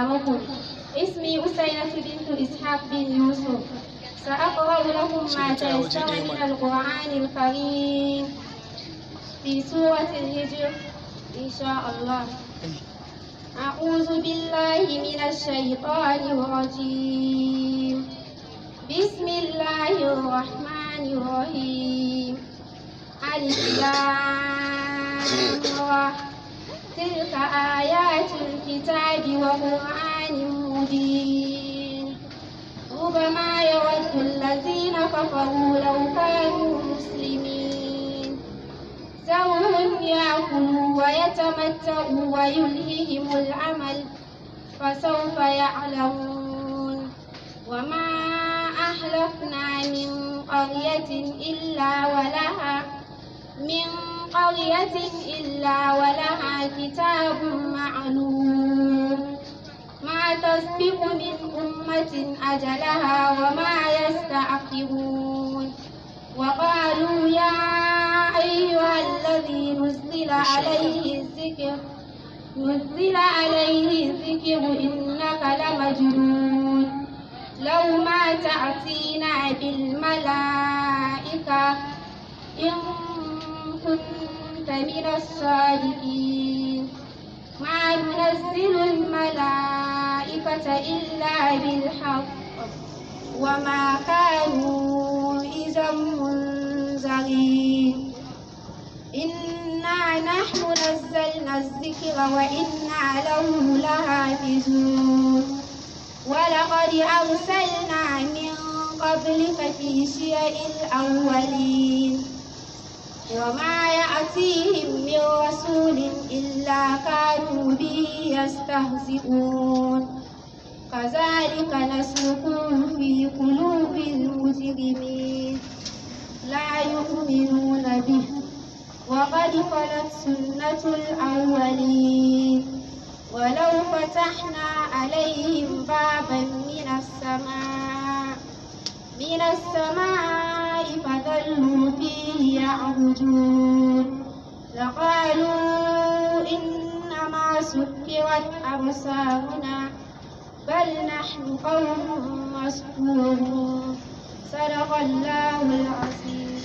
أعماركم. اسمي أسينة بنت إسحاق بن يوسف. سأقرأ لكم ما تيسر من القرآن الكريم في سورة الهجر إن شاء الله. أعوذ بالله من الشيطان الرجيم. بسم الله الرحمن الرحيم. ألف لام را. تلك آيات الكتاب وقرآن مبين. ربما يود الذين كفروا لو كانوا مسلمين. ذرهم يأكلوا ويتمتعوا ويلههم الأمل فسوف يعلمون. وما أهلكنا من قرية إلا ولها كتاب معلوم. ما تسبق من أمة أجلها وما يستأخرون. وقالوا يا أيها الذي نزل عليه الذكر إنك لمجنون. لو ما تأتينا بالملائكة إن كنت من الصادقين. ما ننزل الملائكة إلا بالحق وما كانوا إذا منذرين. إنا نحن نزلنا الذكر وإنا له لحافظون. ولقد أرسلنا من قبلك في شيع الأولين. وما يأتيهم من رسول إلا كانوا به يستهزئون. كذلك نسلكه في قلوب المجرمين لا يؤمنون به. وقد خلت سنة الأولين. ولو فتحنا عليهم بابا من السماء فظلوا فيه يعرجون لقالوا إنما سكرت أبصارنا بل نحن قوم مسحورون. صدق الله العظيم.